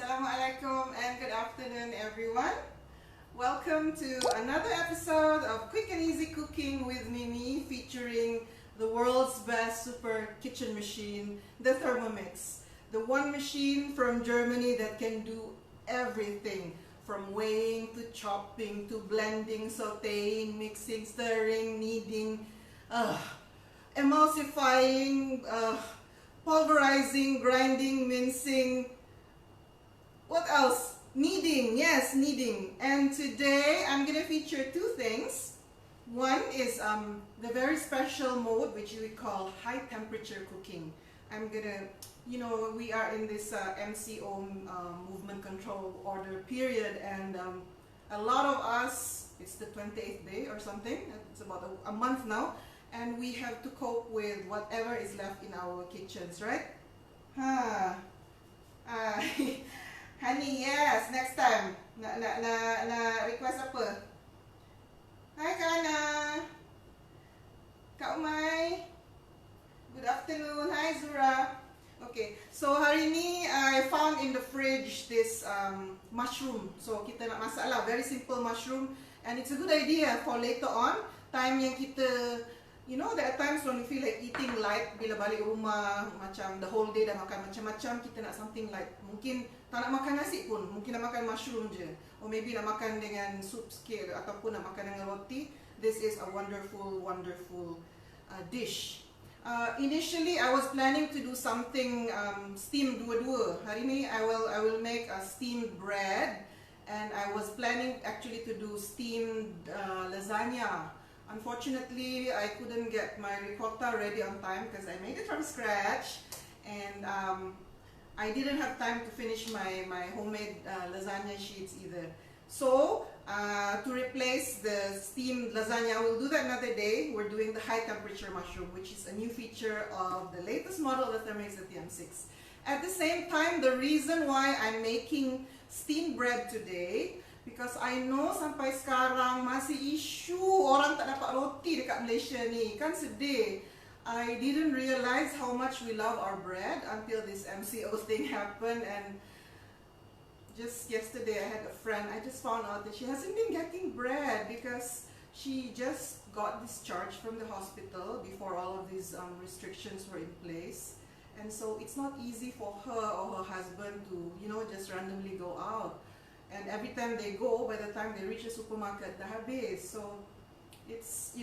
Assalamualaikum and good afternoon everyone. Welcome to another episode of Quick and Easy Cooking with Mimi, featuring the world's best super kitchen machine, the Thermomix. The one machine from Germany that can do everything from weighing to chopping to blending, sauteing, mixing, stirring, kneading, emulsifying, pulverizing, grinding, mincing. What else? Kneading, yes, kneading. And today I'm going to feature two things. One is the very special mode which we call high temperature cooking. I'm going to, we are in this MCO, movement control order period, and a lot of us, it's the 28th day or something, it's about a month now, and we have to cope with whatever is left in our kitchens, right? Honey, yes, next time. Na request apa? Hi Kana. Kak Umay. Good afternoon. Hi Zura. Okay, so hari ni I found in the fridge this mushroom. So kita nak masak lah, very simple mushroom, and it's a good idea for later on, time yang kita, there are times when we feel like eating light bila balik rumah, macam the whole day dah makan macam-macam, kita nak something light. Mungkin tak nak makan nasi pun, mungkin nak makan mushroom je, or maybe nak makan dengan soup sikit, ataupun nak makan dengan roti. This is a wonderful dish. Initially I was planning to do something steamed dua-dua. Hari ni I will make a steamed bread, and I was planning actually to do steamed lasagna. Unfortunately, I couldn't get my ricotta ready on time because I made it from scratch, and I didn't have time to finish my homemade lasagna sheets either. So, to replace the steamed lasagna, we'll do that another day. We're doing the high temperature mushroom, which is a new feature of the latest model of the Thermomix, the TM6. At the same time, the reason why I'm making steamed bread today, because I know sampai sekarang masih isu orang tak dapat roti dekat Malaysia ni, kan sedih. I didn't realize how much we love our bread until this MCO thing happened, and just yesterday I had a friend, I just found out that she hasn't been getting bread because she just got discharged from the hospital before all of these restrictions were in place, and so it's not easy for her or her husband to, just randomly go out. And every time they go, by the time they reach the supermarket, dah habis. So it's,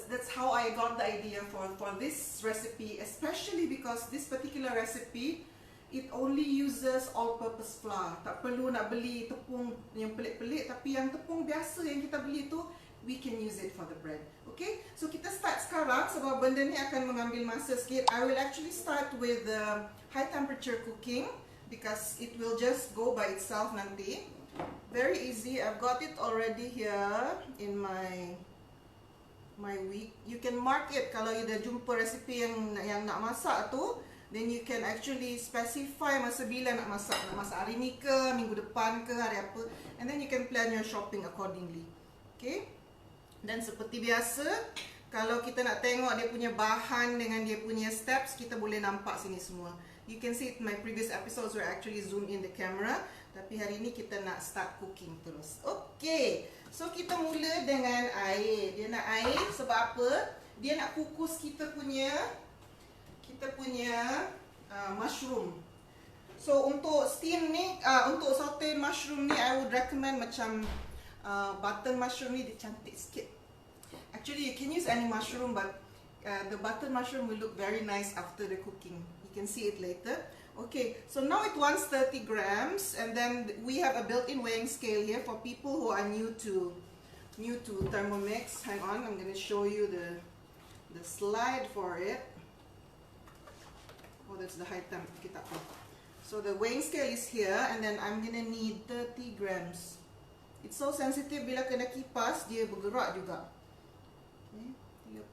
that's how I got the idea for this recipe, especially because this particular recipe, it only uses all-purpose flour. Tak perlu nak beli tepung yang pelik-pelik, tapi yang tepung biasa yang kita beli tu, we can use it for the bread. Okay, so kita start sekarang sebab benda ni akan mengambil masa sikit. I will actually start with the high temperature cooking because it will just go by itself nanti. Very easy. I've got it already here in my week. You can mark it kalau you dah jumpa resipi yang nak masak tu, then you can actually specify masa bila nak masak. Nak masak hari ni ke, minggu depan ke, hari apa, and then you can plan your shopping accordingly. Okay? Dan seperti biasa, kalau kita nak tengok dia punya bahan dengan dia punya steps, kita boleh nampak sini semua. You can see it in my previous episodes where I actually zoom in the camera. Tapi hari ni kita nak start cooking terus. Okay, so kita mula dengan air. Dia nak air sebab apa? Dia nak kukus kita punya mushroom. So untuk steam ni, untuk saute mushroom ni, I would recommend macam button mushroom ni, dia cantik sikit. Actually you can use any mushroom, but the button mushroom will look very nice after the cooking. You can see it later. Okay, so now it wants 30 grams, and then we have a built-in weighing scale here for people who are new to Thermomix. Hang on, I'm going to show you the slide for it. Oh, that's the high temp. So the weighing scale is here, and then I'm going to need 30 grams. It's so sensitive, bila kena kipas dia bergerak juga. Okay,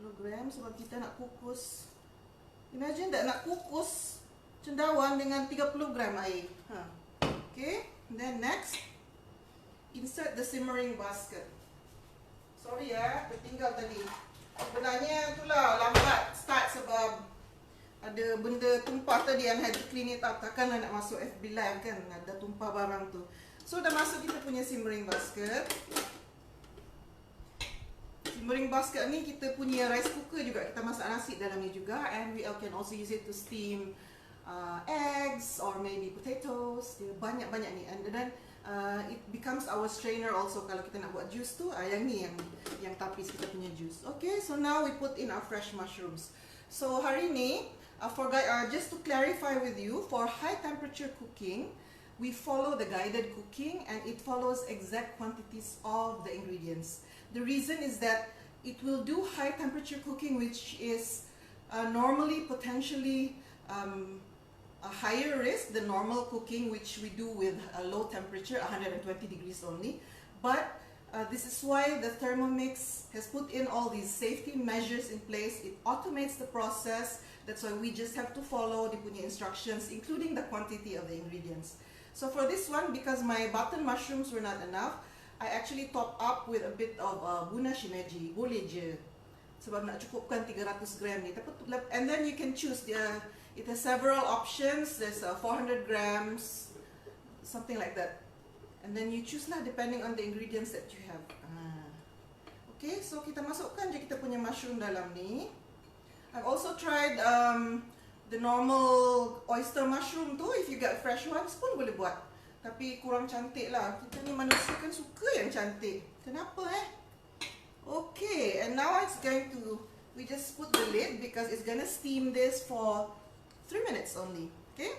30 grams sebab kita nak kukus. Imagine that nak kukus cendawan dengan 30 gram air. Okay, then next, insert the simmering basket. Sorry tertinggal tadi. Sebenarnya itulah lambat start sebab ada benda tumpah tadi and had to clean it up. Takkanlah nak masuk FB Live kan, ada tumpah barang tu. So dah masuk kita punya simmering basket. Simmering basket ni kita punya rice cooker juga, kita masak nasi dalam ni juga, and we can also use it to steam eggs or maybe potatoes. Dia banyak-banyak ni, and then it becomes our strainer also kalau kita nak buat juice tu. Yang ni yang tapis kita punya juice. Okay, so now we put in our fresh mushrooms. So hari ni just to clarify with you, for high temperature cooking we follow the guided cooking and it follows exact quantities of the ingredients. The reason is that it will do high temperature cooking, which is normally potentially a higher risk than normal cooking, which we do with a low temperature, 120 degrees only. But this is why the Thermomix has put in all these safety measures in place. It automates the process. That's why we just have to follow the instructions, including the quantity of the ingredients. So for this one, because my button mushrooms were not enough, I actually top up with a bit of buna shimeji. Boleh je, sebab nak cukupkan 300 gram ni. And then you can choose. It has several options. There's 400 grams, something like that. And then you choose lah depending on the ingredients that you have. Okay, so kita masukkan je kita punya mushroom dalam ni. I've also tried the normal oyster mushroom tu. If you get fresh ones pun boleh buat. Tapi kurang cantik lah. Kita ni manusia kan suka yang cantik. Kenapa Okay, and now we just put the lid because it's gonna steam this for 3 minutes only. Okay?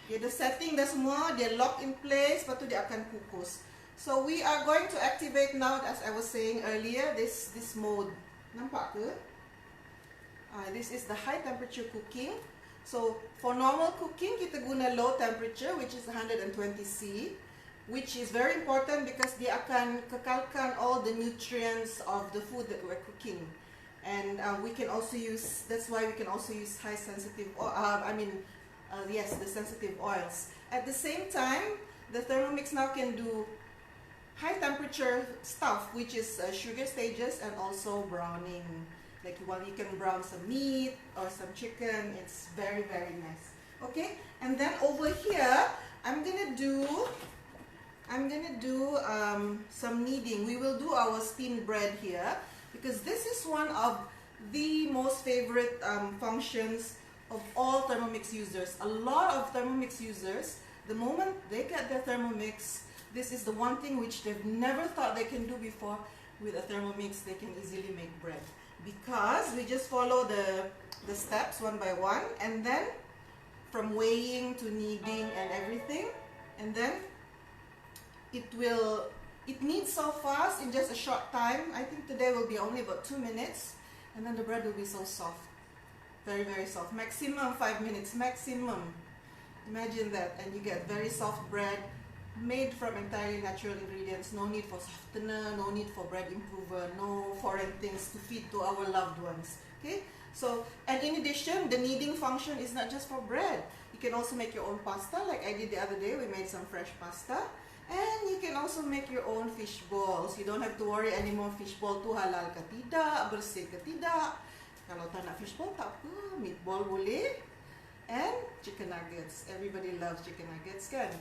Okay, the setting dah semua, dia lock in place, lepas tu dia akan kukus. So we are going to activate now, as I was saying earlier, this mode. Nampak ke? This is the high temperature cooking. So for normal cooking, kita guna low temperature, which is 120°C, which is very important because dia akan kekalkan all the nutrients of the food that we're cooking. And we can also use, that's why we can also use high sensitive, the sensitive oils. At the same time, the Thermomix now can do high temperature stuff, which is sugar stages and also browning. Like you can brown some meat or some chicken. It's very, very nice. Okay, and then over here, I'm gonna do some kneading. We will do our steamed bread here because this is one of the most favorite functions of all Thermomix users. A lot of Thermomix users, the moment they get their Thermomix, this is the one thing which they've never thought they can do before. With a Thermomix, they can easily make bread because we just follow the steps one by one, and then from weighing to kneading and everything, and then it kneads so fast in just a short time. I think today will be only about 2 minutes, and then the bread will be so soft, very, very soft. Maximum 5 minutes, maximum. Imagine that, and you get very soft bread made from entirely natural ingredients. No need for softener, no need for bread improver, no foreign things to feed to our loved ones. Okay, so, and in addition, the kneading function is not just for bread. You can also make your own pasta, like I did the other day. We made some fresh pasta. And you can also make your own fish balls. You don't have to worry anymore, fish ball tu halal ke tidak, bersih ke tidak. Kalau tak nak fish ball, tak apa, meatball boleh. And chicken nuggets. Everybody loves chicken nuggets, kan?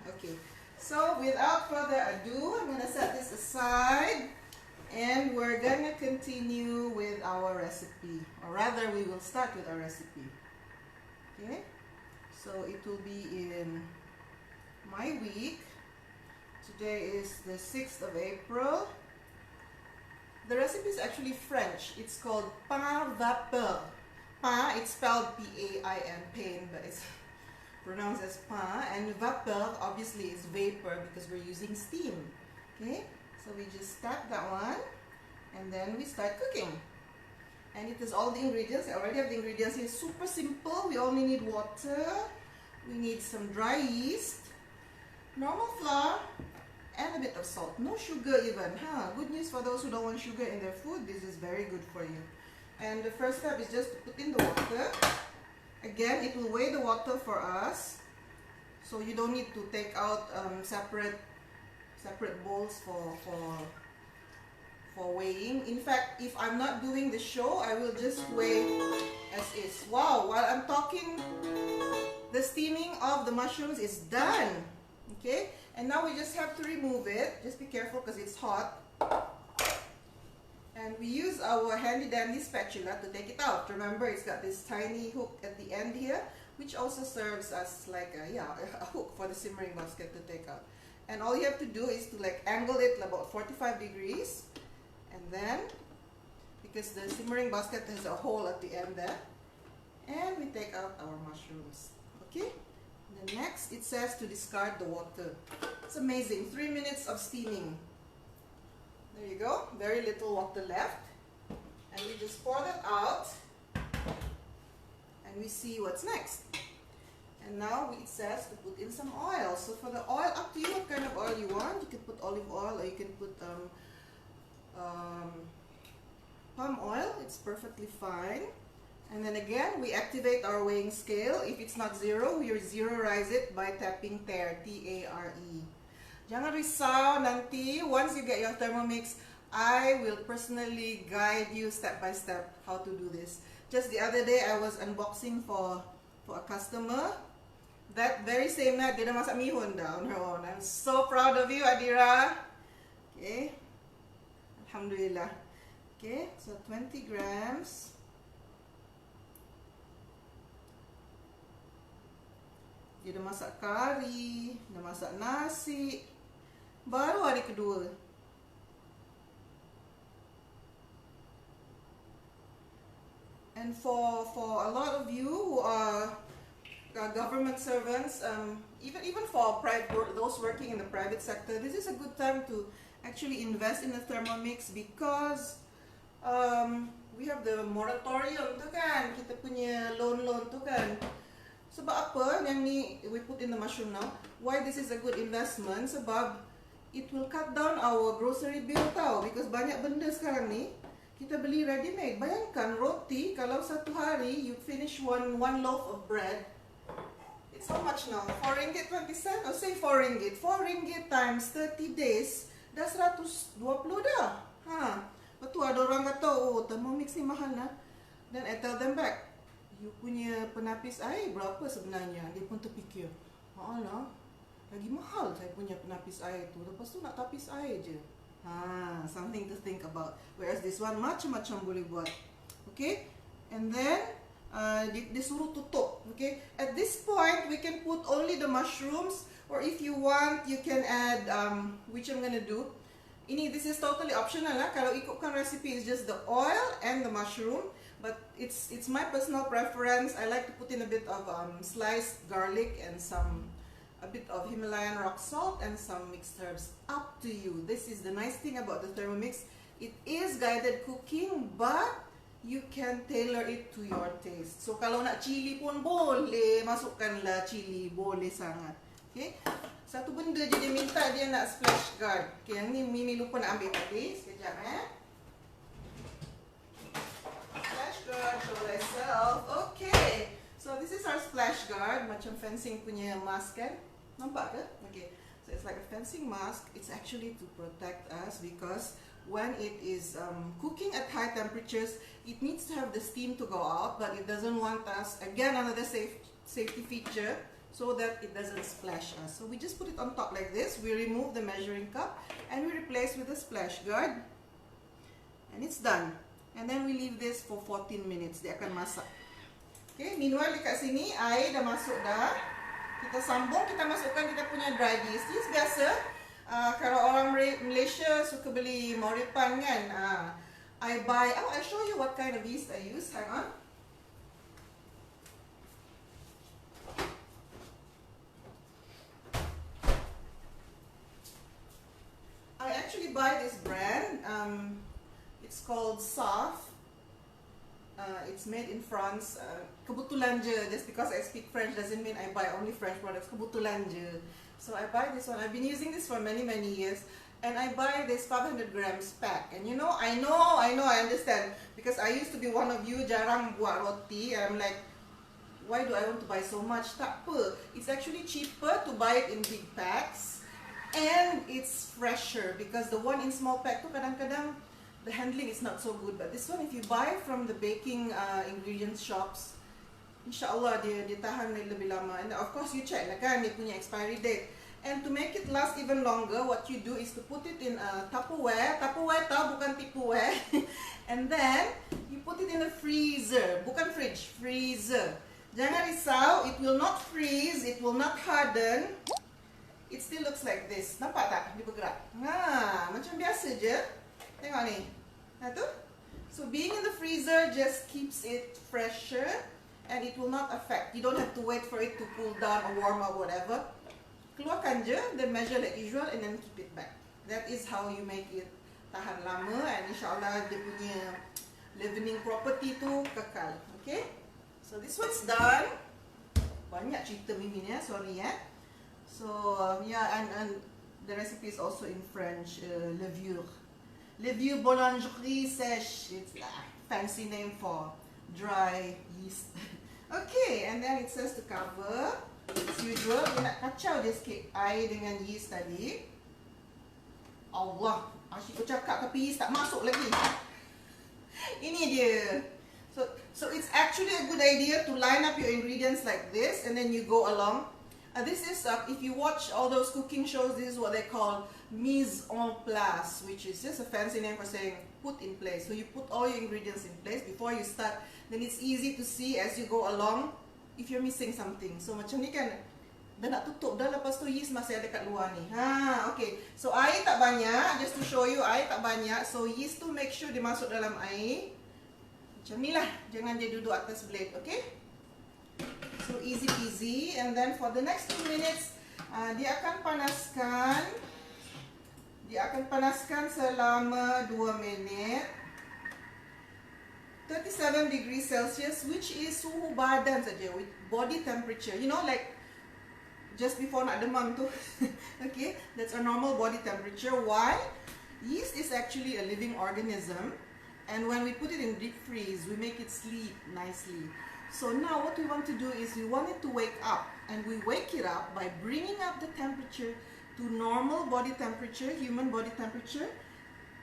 Okay. So without further ado, I'm gonna set this aside, and we're gonna continue with our recipe, or rather, we will start with our recipe. Okay. So it will be in my week. Today is the 6th of April. The recipe is actually French. It's called pain vapeur. Pain, it's spelled P-A-I-N, pain, but it's pronounced as pain. And vapeur, obviously, is vapor because we're using steam. Okay, so we just tap that one, and then we start cooking. And it has all the ingredients. I already have the ingredients here. Super simple. We only need water. We need some dry yeast, normal flour, and a bit of salt. No sugar even. Good news for those who don't want sugar in their food. This is very good for you. And the first step is just to put in the water. Again, it will weigh the water for us, so you don't need to take out separate bowls for weighing. In fact, if I'm not doing the show, I will just weigh as is. this. Wow, while I'm talking, the steaming of the mushrooms is done. Okay, and now we just have to remove it. Just be careful because it's hot. And we use our handy dandy spatula to take it out. Remember, it's got this tiny hook at the end here, which also serves as like a hook for the simmering basket to take out. And all you have to do is to like angle it about 45 degrees. And then, because the simmering basket has a hole at the end there, and we take out our mushrooms. Okay? And then next, it says to discard the water. It's amazing. 3 minutes of steaming. There you go. Very little water left. And we just pour that out. And we see what's next. And now it says to put in some oil. So for the oil, up to you what kind of oil you want. You can put olive oil or you can put palm oil. It's perfectly fine. And then again, we activate our weighing scale. If it's not zero, we zeroize it by tapping tare, T-A-R-E. Jangan risau nanti, once you get your Thermomix, I will personally guide you step by step how to do this. Just the other day, I was unboxing for a customer. That very same night, dia dah masak mihun dah on her own. I'm so proud of you, Adira. Okay. Alhamdulillah. Okay, so 20 grams. Dia dah masak kari, dah masak nasi. Baru hari kedua. And for a lot of you who are government servants, even for those working in the private sector, this is a good time to actually invest in a Thermomix because we have the moratorium tu kan, kita punya loan tu kan. Sebab apa yang ni we put in the mushroom now? Why this is a good investment? Sebab it will cut down our grocery bill tau. Because banyak benda sekarang ni kita beli ready made. Bayangkan roti kalau satu hari you finish one loaf of bread. It's how much now? 4 ringgit 20 cent? Or say 4 ringgit. 4 ringgit times 30 days dah 120 dah. Lepas tu ada orang kata, oh Thermomix ni mahal lah. Then I tell them back, you punya penapis air berapa sebenarnya? Dia pun terfikir, lah, lagi mahal saya punya penapis air tu. Lepas tu nak tapis air je. Something to think about. Whereas this one macam-macam boleh buat. Okay? And then dia suruh tutup. Okay? At this point, we can put only the mushrooms, or if you want, you can add, which I'm gonna do. This is totally optional lah. Kalau ikutkan recipe, it's just the oil and the mushroom. But it's my personal preference. I like to put in a bit of sliced garlic and a bit of Himalayan rock salt and some mixed herbs. Up to you. This is the nice thing about the Thermomix. It is guided cooking, but you can tailor it to your taste. So kalau nak chili pun boleh, masukkanlah chili, boleh sangat. Okay? Satu benda je dia minta, dia nak splash guard. Okay, yang ni Mimi lupa nak ambil tadi. Sekejap Splash guard, show thyself. Okay. So this is our splash guard, macam fencing punya mask kan? Nampak ke? Okay. So it's like a fencing mask. It's actually to protect us because when it is cooking at high temperatures, it needs to have the steam to go out, but it doesn't want us, again another safety feature, so that it doesn't splash us. So we just put it on top like this. We remove the measuring cup and we replace with a splash guard. And it's done. And then we leave this for 14 minutes. Dia akan masak. Okay, meanwhile dekat sini air dah masuk dah. Kita sambung, kita masukkan kita punya dry yeast. Yeast biasa. Kalau orang Malaysia suka beli moripan kan. I buy, I'll show you what kind of yeast I use. Hang on. I actually buy this brand. It's called Sauteed. It's made in France. Kebetulan je, just because I speak French doesn't mean I buy only French products. Kebetulan je. So I buy this one. I've been using this for many years. And I buy this 500 grams pack. And you know, I understand. Because I used to be one of you, jarang buat roti. And I'm like, why do I want to buy so much? Tak apa. It's actually cheaper to buy it in big packs. And it's fresher. Because the one in small pack tu kadang-kadang the handling is not so good. But this one, if you buy from the baking ingredients shops, insyaAllah dia tahan lebih lama. And of course you check lah kan dia punya expiry date. And to make it last even longer, what you do is to put it in a Tupperware. Tupperware tau, bukan Tupperware. And then you put it in the freezer, bukan fridge, freezer. Jangan risau, it will not freeze, it will not harden. It still looks like this. Nampak tak? Dia bergerak. Macam biasa je. Tengok ni. Tu. So being in the freezer just keeps it fresher and it will not affect. You don't have to wait for it to cool down or warm up, whatever. Keluarkan je, then measure like usual and then keep it back. That is how you make it tahan lama and insyaAllah dia punya leavening property tu kekal. Okay? So this one's done. Banyak cerita Mimin ya, sorry ya. So yeah, and the recipe is also in French, levure. Levure boulangerie sèche. It's a fancy name for dry yeast. Okay, and then it says to cover. As usual, dia nak kacau je sikit air dengan yeast tadi. Allah, asyik aku cakap tapi yeast tak masuk lagi. Ini dia. So it's actually a good idea to line up your ingredients like this and then you go along. This is, if you watch all those cooking shows, this is what they call mise en place, which is just a fancy name for saying put in place. So you put all your ingredients in place before you start. Then it's easy to see as you go along if you're missing something. So macam ni kan, dah nak tutup dah, lepas tu yeast masih ada kat luar ni. Okay. So air tak banyak, just to show you, air tak banyak. So yeast tu make sure dia masuk dalam air. Macam ni lah, jangan dia duduk atas blade, okay? So easy peasy. And then for the next 2 minutes, dia akan panaskan selama 2 minit. 37 degrees Celsius, which is suhu badan saja, with body temperature. You know, like just before nak demam tu. Okay, that's a normal body temperature. Why? Yeast is actually a living organism, and when we put it in deep freeze, we make it sleep nicely. So now what we want to do is we want it to wake up, and we wake it up by bringing up the temperature to normal body temperature, human body temperature.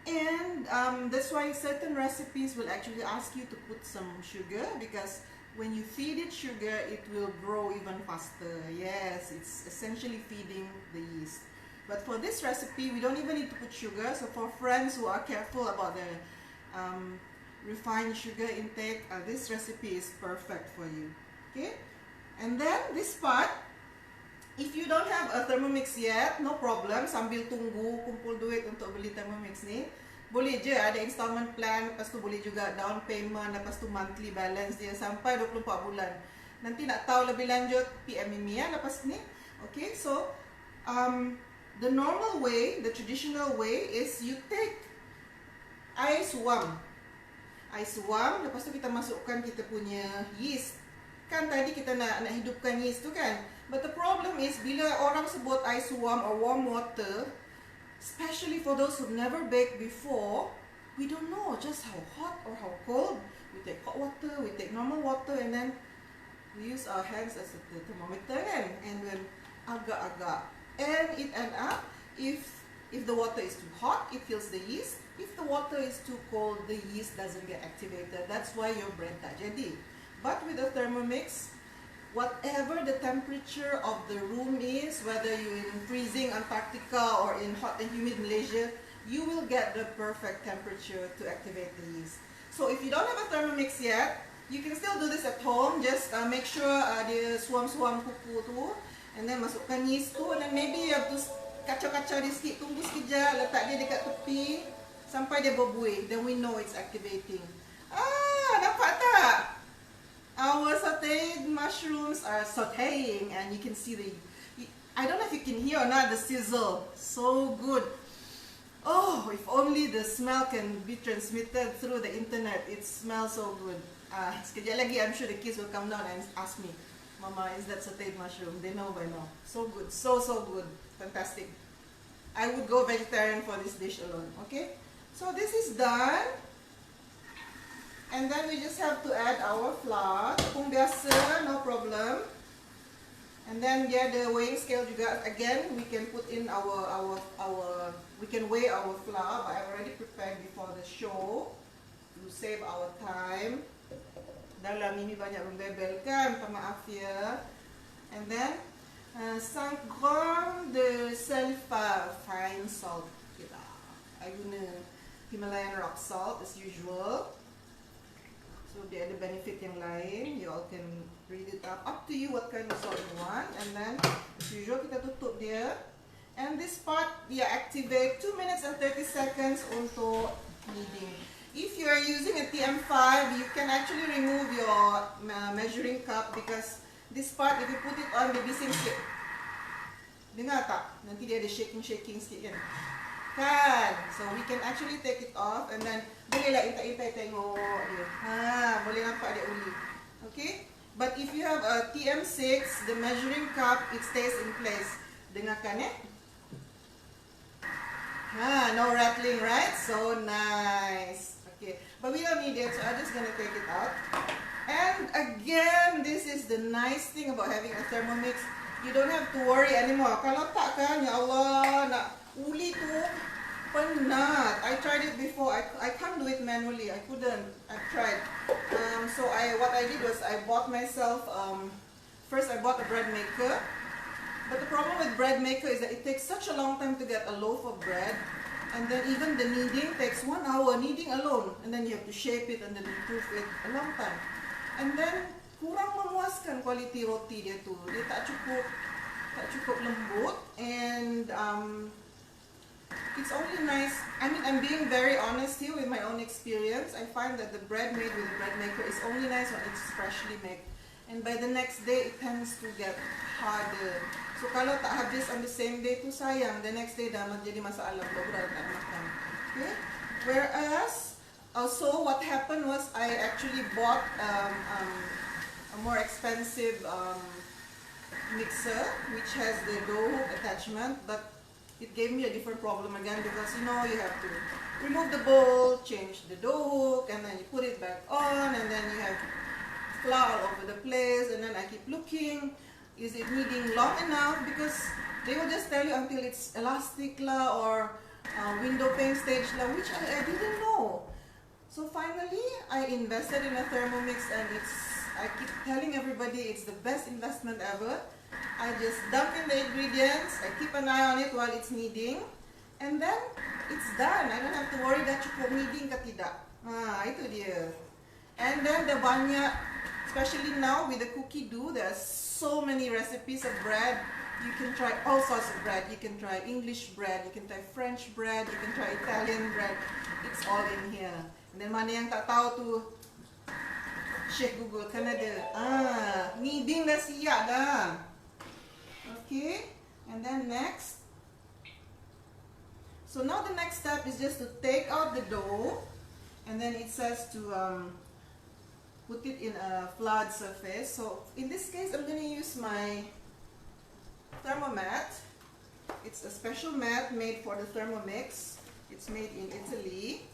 And that's why certain recipes will actually ask you to put some sugar, because when you feed it sugar, it will grow even faster. Yes, it's essentially feeding the yeast. But for this recipe, we don't even need to put sugar. So for friends who are careful about their refined sugar intake, this recipe is perfect for you. Okay, and then this part, if you don't have a Thermomix yet, no problem. Sambil tunggu kumpul duit untuk beli Thermomix ni, boleh je ada installment plan, lepas tu boleh juga down payment, lepas tu monthly balance dia sampai 24 bulan. Nanti nak tahu lebih lanjut, PM Mimi ya lepas ni. Okay, so the normal way, the traditional way is you take air suam. Air suam, lepas tu kita masukkan kita punya yeast. Kan tadi kita nak hidupkan yeast tu kan. But the problem is bila orang sebut air suam or warm water, especially for those who've never baked before, we don't know just how hot or how cold. We take hot water, we take normal water, and then we use our hands as a thermometer kan. And then agak-agak. And it end up, if the water is too hot, it kills the yeast. If the water is too cold, the yeast doesn't get activated. That's why your bread tak jadi. But with the Thermomix, whatever the temperature of the room is, whether you're in freezing Antarctica or in hot and humid Malaysia, you will get the perfect temperature to activate the yeast. So if you don't have a Thermomix yet, you can still do this at home. Just make sure dia suam-suam kuku tu, and then masukkan yeast tu, and then maybe you have to kacau-kacau dia sikit, tunggu sekejap, letak dia dekat tepi sampai dia berbuih, then we know it's activating. Nampak tak? Our sauteed mushrooms are sauteing, and you can see I don't know if you can hear or not, the sizzle. So good. Oh, if only the smell can be transmitted through the internet. It smells so good. Sekejap lagi, I'm sure the kids will come down and ask me, Mama, is that sauteed mushroom? They know by now. So good, so good. Fantastic. I would go vegetarian for this dish alone. Okay, so this is done, and then we just have to add our flour. Tepung biasa, no problem. And then yeah, the weighing scale juga, again, we can put in we can weigh our flour, but I've already prepared before the show to save our time. Dalam ini banyak membebel kan, pemaaf ya. And then 5 gram de sel fine salt. I guna Himalayan rock salt as usual. So dia ada benefit yang lain, you all can read it up to you what kind of salt you want. And then as usual kita tutup dia. And this part dia activate 2 minutes and 30 seconds untuk kneading. If you are using a TM5, you can actually remove your measuring cup, because this part if you put it on, dia bising sikit. Dengar tak? Nanti dia ada shaking sikit kan? Kan? So we can actually take it off, and then bolehlah intai-intai tengok dia. Boleh nampak dia uli. Okay? But if you have a TM6, the measuring cup, it stays in place. Dengarkan no rattling, right? So nice. Okay, but we don't need it, so I'm just gonna take it out. And again, this is the nice thing about having a Thermomix. You don't have to worry anymore. Kalau tak kan, ya Allah, nak uli tu penat. I tried it before. I can't do it manually. I couldn't. I tried. So what I did was I bought myself. First, I bought a bread maker. But the problem with bread maker is that it takes such a long time to get a loaf of bread, and then even the kneading takes 1 hour kneading alone, and then you have to shape it and then proof it a long time. And then kurang memuaskan quality roti dia tu. Dia tak cukup lembut, and it's only nice. I mean, I'm being very honest here with my own experience. I find that the bread made with a bread maker is only nice when it's freshly made, and by the next day it tends to get harder. So kalau tak habis on the same day tu sayang, the next day dah jadi masalah, budak-budak tak makan. Okay? Whereas, so what happened was I actually bought a more expensive mixer which has the dough hook attachment, but it gave me a different problem again, because you have to remove the bowl, change the dough hook, and then you put it back on, and then you have flour all over the place, and then I keep looking, is it kneading long enough, because they will just tell you until it's elastic lah, or window pane stage lah, which I didn't know. So finally I invested in a Thermomix, and I keep telling everybody it's the best investment ever. I just dump in the ingredients, I keep an eye on it while it's kneading, and then it's done. I don't have to worry dah cukup kneading ke tidak. Itu dia. And then the banyak, especially now with the cookie dough, there's so many recipes of bread. You can try all sorts of bread. You can try English bread, you can try French bread, you can try Italian bread. It's all in here. And then mana yang tak tahu tu, Sheikh Google kan ada. Kneading dah siap dah. Okay, and then next. So now the next step is just to take out the dough, and then it says to put it in a flat surface. So in this case, I'm going to use my Thermomat. It's a special mat made for the Thermomix. It's made in Italy.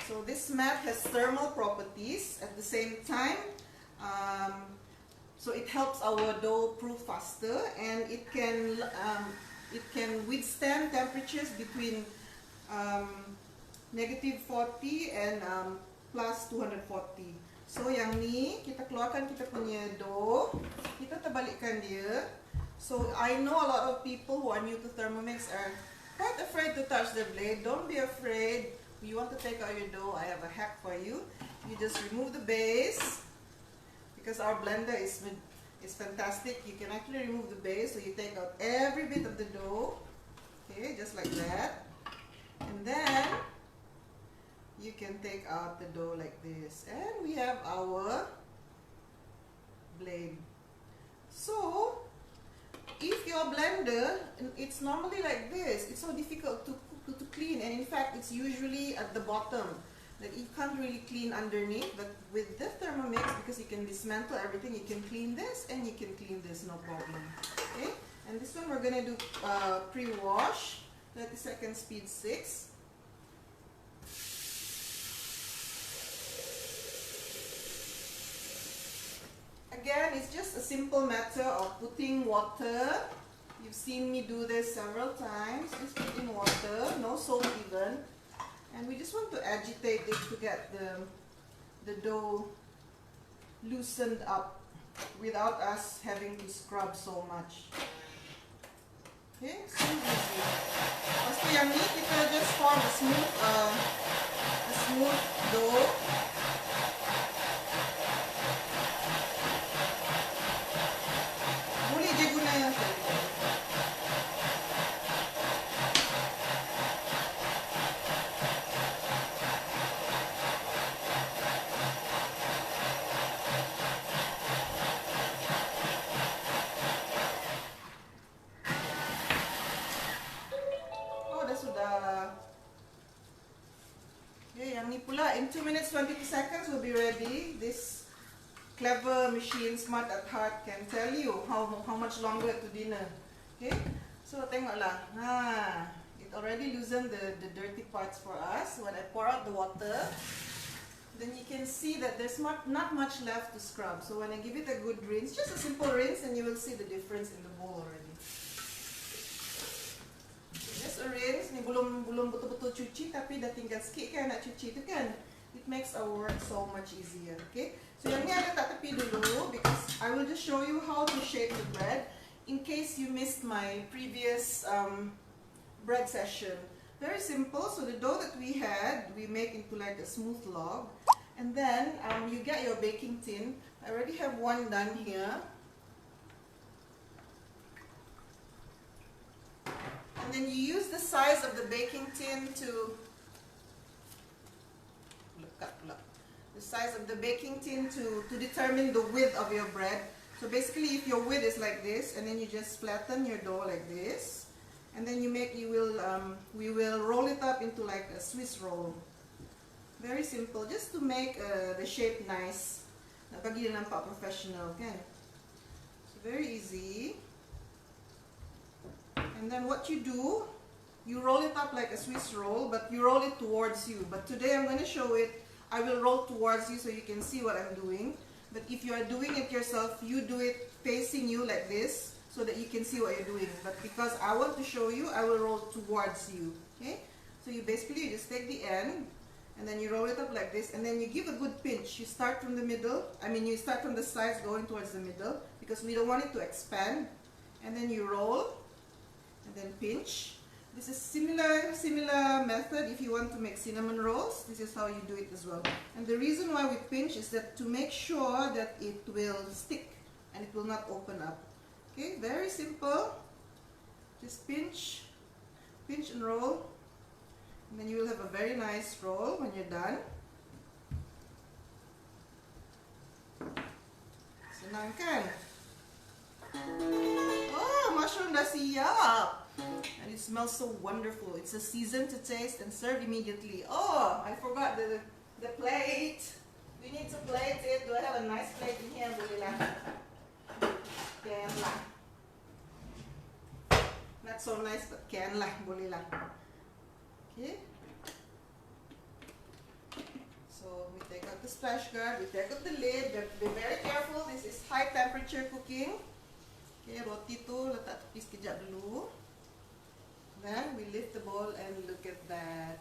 So this mat has thermal properties at the same time. So it helps our dough proof faster, and it can withstand temperatures between -40 and +240. So yang ni kita keluarkan kita punya dough, kita terbalikkan dia. So I know a lot of people who are new to Thermomix are quite afraid to touch the blade. Don't be afraid. You want to take out your dough, I have a hack for you. You just remove the base, because our blender is fantastic. You can actually remove the base, so you take out every bit of the dough. Okay, just like that. And then you can take out the dough like this, and we have our blade. So if your blender, it's normally like this, it's so difficult to clean, and in fact it's usually at the bottom that you can't really clean underneath. But with the Thermomix, because you can dismantle everything, you can clean this and you can clean this, no problem. Okay, and this one we're gonna do pre-wash, 30 seconds speed 6. Again, it's just a simple matter of putting water. You've seen me do this several times. Just put in water, no salt even. And we just want to agitate it to get the dough loosened up without us having to scrub so much. Okay, so easy. Pasti yang ni kita just form a smooth dough. Boleh je guna yang tadi. Okay, yang ni pula in 2 minutes 22 seconds will be ready. This clever machine, smart at heart, can tell you how much longer to dinner. Okay, so tengoklah. It already loosened the dirty parts for us. When I pour out the water, then you can see that there's not much left to scrub. So when I give it a good rinse, just a simple rinse, and you will see the difference in the bowl already. Just a rinse, ni belum betul-betul cuci tapi dah tinggal sikit kan nak cuci tu kan. It makes our work so much easier. Okay, so yang ni ada tak tepi dulu because I will just show you how to shape the bread in case you missed my previous bread session. Very simple. So the dough that we had, we make into like a smooth log, and then you get your baking tin. I already have one done here. And then you use the size of the baking tin to determine the width of your bread. So basically, if your width is like this, and then you just flatten your dough like this, and then we will roll it up into like a Swiss roll. Very simple, just to make the shape nice. Nak bagi dia nampak professional, kan? So very easy. And then what you do, you roll it up like a Swiss roll, but you roll it towards you. But today I'm going to show it, I will roll towards you so you can see what I'm doing. But if you are doing it yourself, you do it facing you like this so that you can see what you're doing. But because I want to show you, I will roll towards you. Okay? So you just take the end, and then you roll it up like this, and then you give a good pinch. You start from the middle, you start from the sides going towards the middle because we don't want it to expand. And then you roll, and then pinch. This is similar method if you want to make cinnamon rolls. This is how you do it as well. And the reason why we pinch is that to make sure that it will stick and it will not open up. Okay, very simple. Just pinch and roll, and then you will have a very nice roll when you're done. Senang kan? Oh, mushroom dah siap. And it smells so wonderful. It's a season to taste and serve immediately. Oh, I forgot the plate. We need to plate it. Do I have a nice plate in here? Boleh lah. Can lah. Not so nice, but can lah. Boleh lah. Okay. So we take out the splash guard. We take out the lid. Be very careful. This is high temperature cooking. Okay, roti tu letak tepi sekejap dulu. Then we lift the bowl and look at that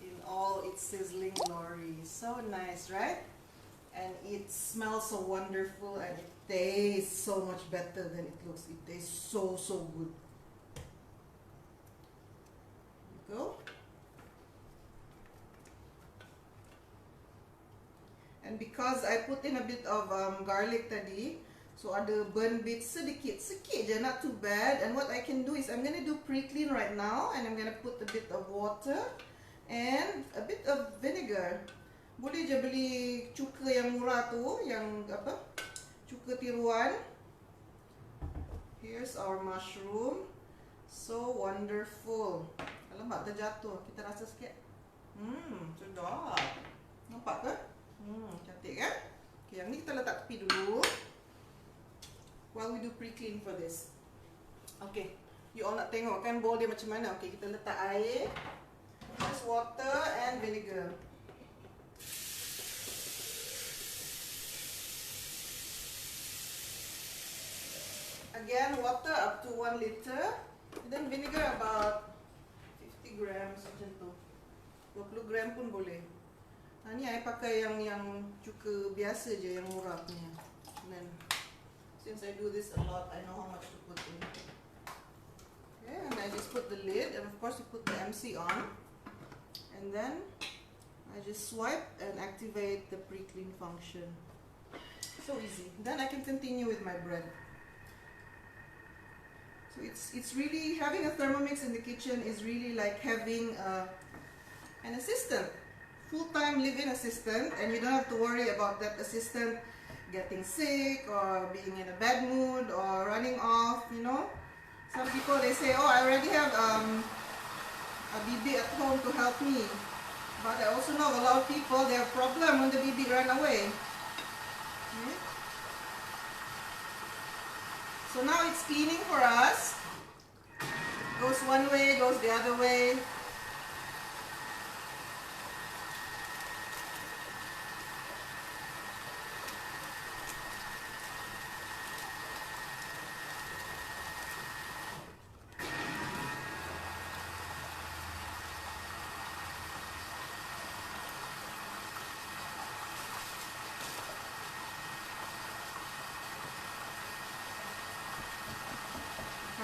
in all its sizzling glory. So nice, right? And it smells so wonderful, and it tastes so much better than it looks. It tastes so good. There you go. And because I put in a bit of garlic tadi, so ada burn bits sikit je, not too bad. And what I can do is I'm going to do pre-clean right now, and I'm going to put a bit of water and a bit of vinegar. Boleh je beli cuka yang murah tu, yang apa? Cuka tiruan. Here's our mushroom. So wonderful. Alamak, terjatuh. Kita rasa sikit. Sedap. Nampak ke? Cantik kan? Okay, yang ni kita letak tepi dulu while we do pre-clean for this. Okay, you all nak tengok kan bowl dia macam mana? Okay, kita letak air, just water and vinegar. Again, water up to 1 liter. And then vinegar about 50 grams macam tu. 20 gram pun boleh. Ni I pakai yang cuka biasa je, yang murah punya. And then since I do this a lot, I know how much to put in. Okay, and I just put the lid, and of course you put the MC on. And then I just swipe and activate the pre-clean function. So easy. Then I can continue with my bread. So it's really, having a Thermomix in the kitchen is really like having an assistant, full-time live-in assistant, and you don't have to worry about that assistant getting sick or being in a bad mood or running off, you know. Some people, they say, oh, I already have a BB at home to help me. But I also know a lot of people, they have problem when the BB run away. Okay. So now it's cleaning for us. Goes one way, goes the other way.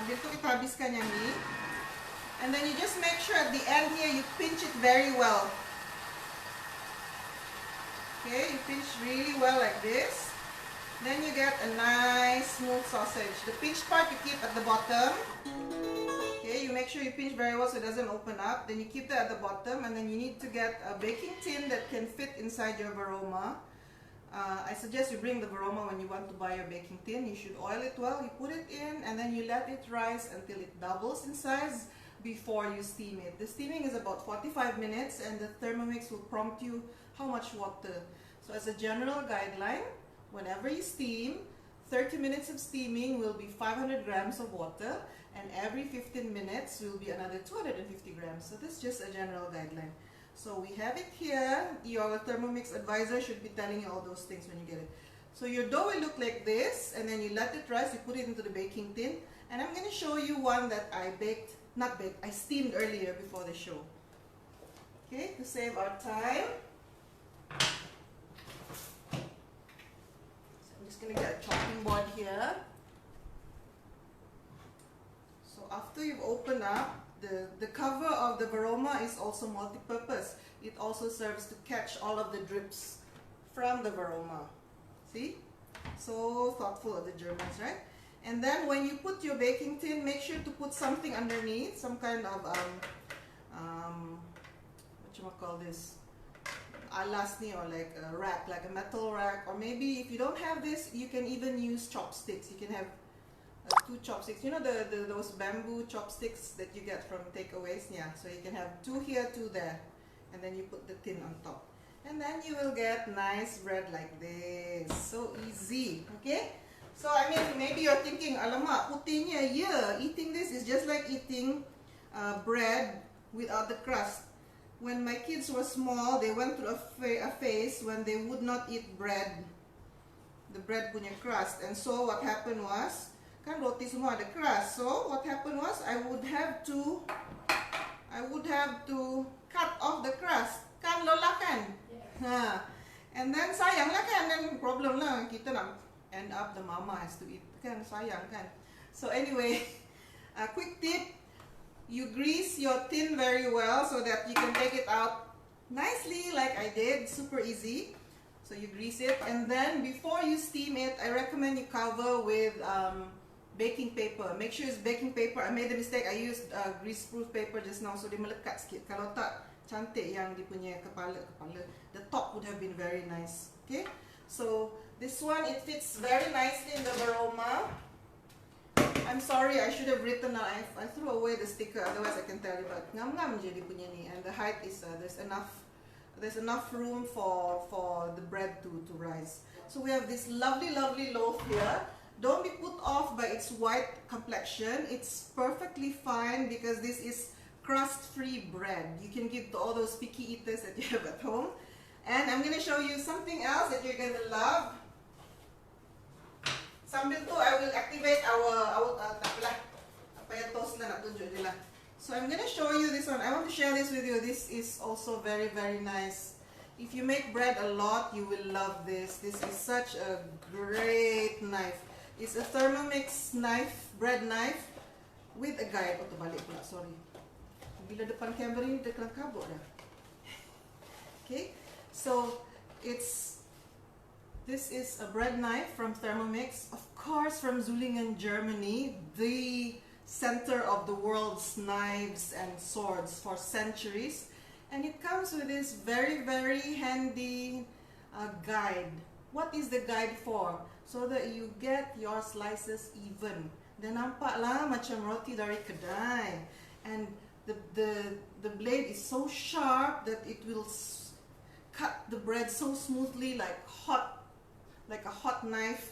Sambil tu kita habiskan yang ni. And then you just make sure at the end here you pinch it very well. Okay, you pinch really well like this. Then you get a nice smooth sausage. The pinched part you keep at the bottom. Okay, you make sure you pinch very well so it doesn't open up. Then you keep that at the bottom, and then you need to get a baking tin that can fit inside your varoma. I suggest you bring the varoma when you want to buy your baking tin. You should oil it well, you put it in, and then you let it rise until it doubles in size before you steam it. The steaming is about 45 minutes, and the Thermomix will prompt you how much water. So as a general guideline, whenever you steam, 30 minutes of steaming will be 500 grams of water, and every 15 minutes will be another 250 grams. So this is just a general guideline. So we have it here. Your Thermomix advisor should be telling you all those things when you get it. So your dough will look like this, and then you let it rise, you put it into the baking tin. And I'm going to show you one that I I steamed earlier before the show. Okay, to save our time. So I'm just going to get a chopping board here. So after you've opened up, the cover of the varoma is also multi-purpose. It also serves to catch all of the drips from the varoma. See? So thoughtful of the Germans, right? And then when you put your baking tin, make sure to put something underneath, some kind of what you call this, alasni, or like a rack, like a metal rack, or maybe if you don't have this, you can even use chopsticks. You can have 2 chopsticks, you know, those bamboo chopsticks that you get from takeaways. Yeah, so you can have 2 here, 2 there, and then you put the tin on top, and then you will get nice bread like this. So easy. Okay, so I mean, maybe you're thinking, alamak, putihnya, yeah, eating this is just like eating bread without the crust. When my kids were small, they went through a phase when they would not eat bread, the bread punya crust, and so what happened was, kan roti semua ada crust. So what happened was I would have to cut off the crust. Kan Lola kan? Yeah. And then sayang lah kan, then problem lah, kita nak end up the mama has to eat, kan, sayang kan. So anyway, a quick tip, you grease your tin very well so that you can take it out nicely like I did, super easy. So you grease it, and then before you steam it, I recommend you cover with baking paper. Make sure it's baking paper. I made a mistake. I used grease-proof paper just now, so dia melekat sikit. Kalau tak, cantik yang dia punya kepala. The top would have been very nice. Okay, so this one, it fits very nicely in the varoma. I'm sorry, I should have written. I threw away the sticker. Otherwise, I can tell you. But ngam-ngam je dia punya ni, and the height is there's enough room for the bread to rise. So we have this lovely loaf here. Don't be put off by its white complexion. It's perfectly fine because this is crust-free bread. You can give to all those picky eaters that you have at home. And I'm going to show you something else that you're going to love. Sambil tu, I will activate activate our toast na tunjuk nila. So I'm gonna show you this one. I want to share this with you. This is also very, very nice. If you make bread a lot, you will love this. This is such a great knife. It's a Thermomix knife, bread knife, with a guide. Oh, terbalik pula, sorry. Bila depan kamera ni, dia kelang kabut dah. Okay, so this is a bread knife from Thermomix, of course from Zulingen, Germany, the center of the world's knives and swords for centuries. And it comes with this very, very handy guide. What is the guide for? So that you get your slices even. Dan nampak lah macam roti dari kedai. And the blade is so sharp that it will cut the bread so smoothly like a hot knife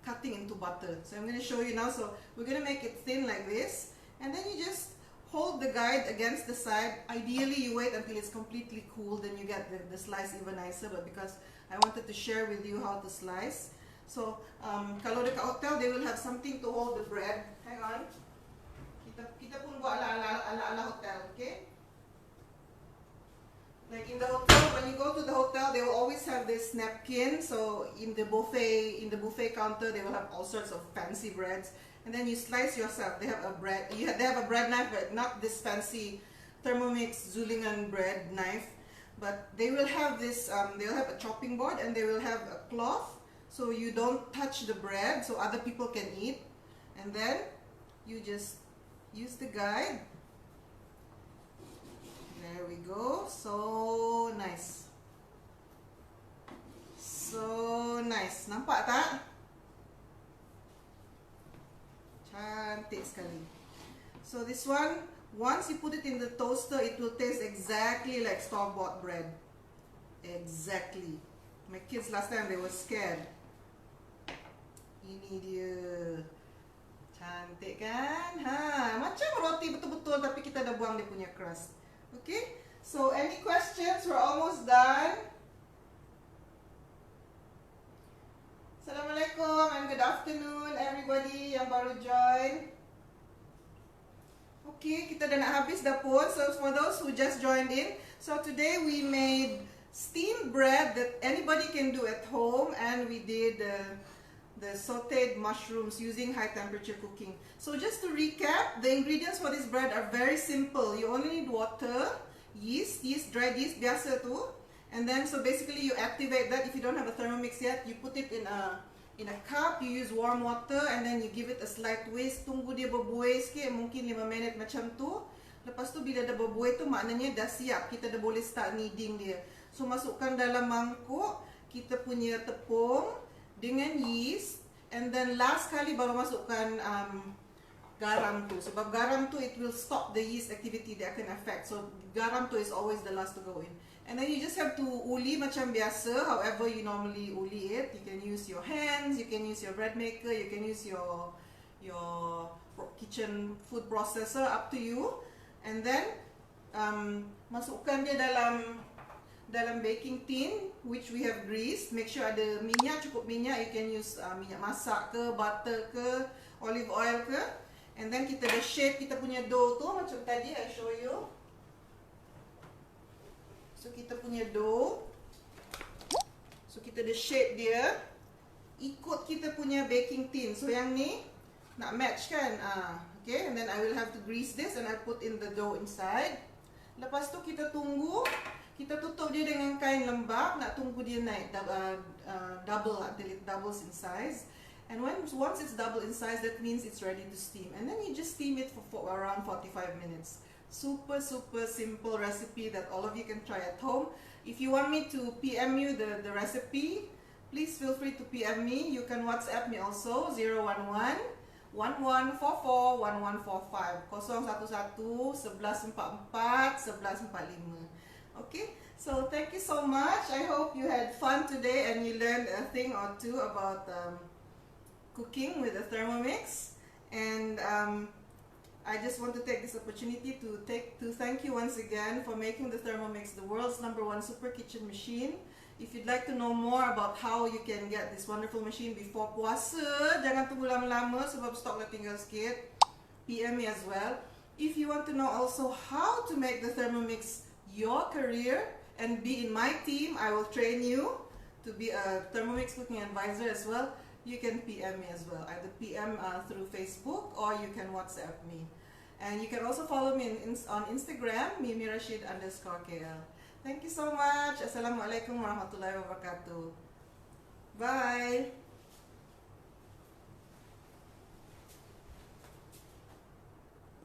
cutting into butter. So I'm going to show you now. So we're going to make it thin like this, and then you just hold the guide against the side. Ideally you wait until it's completely cool, then you get the slice even nicer, but because I wanted to share with you how to slice. So kalau dekat hotel they will have something to hold the bread. Hang on, kita pun buat ala hotel, okay? Like in the hotel, when you go to the hotel, they will always have this napkin. So in the buffet counter, they will have all sorts of fancy breads, and then you slice yourself. They have a bread. They have a bread knife, but not this fancy Thermomix Zulingen bread knife. But they will have this. They'll have a chopping board, and they will have a cloth, so you don't touch the bread, so other people can eat. And then you just use the guide. There we go. So nice. So nice. Nampak tak? Cantik sekali. So this one, once you put it in the toaster, it will taste exactly like store-bought bread. Exactly. My kids last time, they were scared. Ini dia. Cantik kan? Ha, macam roti betul-betul tapi kita dah buang dia punya crust. Okay, so any questions? We're almost done. Assalamualaikum and good afternoon everybody yang baru join. Okay, kita dah nak habis dah pun. So for those who just joined in, so today we made steamed bread that anybody can do at home, and we did the sauteed mushrooms using high temperature cooking. So just to recap, the ingredients for this bread are very simple. You only need water, yeast, dried yeast, biasa tu. And then so basically you activate that. If you don't have a Thermomix yet, you put it in a cup, you use warm water, and then you give it a slight twist. Tunggu dia berbuih sikit, mungkin 5 minit macam tu. Lepas tu bila dah berbuih tu, maknanya dah siap. Kita dah boleh start kneading dia. So masukkan dalam mangkuk kita punya tepung dengan yeast, and then last kali baru masukkan garam tu. Sebab garam tu it will stop the yeast activity that can affect. So garam tu is always the last to go in. And then you just have to uli macam biasa, however you normally uli it. You can use your hands, you can use your bread maker, you can use your kitchen food processor, up to you. And then masukkan dia dalam baking tin which we have greased. Make sure ada minyak, cukup minyak. You can use minyak masak ke, butter ke, olive oil ke. And then kita dah shape kita punya dough tu macam tadi I show you. So kita punya dough, so kita dah shape dia ikut kita punya baking tin. So yang ni nak match kan, okay. And then I will have to grease this and I put in the dough inside. Lepas tu kita tunggu. Kita tutup dia dengan kain lembap, nak tunggu dia naik double until it doubles in size. And once it's double in size, that means it's ready to steam. And then you just steam it for around 45 minutes. Super simple recipe that all of you can try at home. If you want me to PM you the recipe, please feel free to PM me. You can WhatsApp me also, 011 1144 1145 011 1144 1145. Okay, so thank you so much. I hope you had fun today and you learned a thing or two about cooking with the Thermomix. And I just want to take this opportunity to thank you once again for making the Thermomix the world's #1 super kitchen machine. If you'd like to know more about how you can get this wonderful machine before puasa, jangan tunggu lama-lama sebab stok dah tinggal sikit, PM me as well. If you want to know also how to make the Thermomix your career and be in my team, I will train you to be a Thermomix cooking advisor as well. You can PM me as well, either PM through Facebook or you can WhatsApp me. And you can also follow me on Instagram, mimirashid_KL. Thank you so much. Assalamualaikum warahmatullahi wabarakatuh. Bye.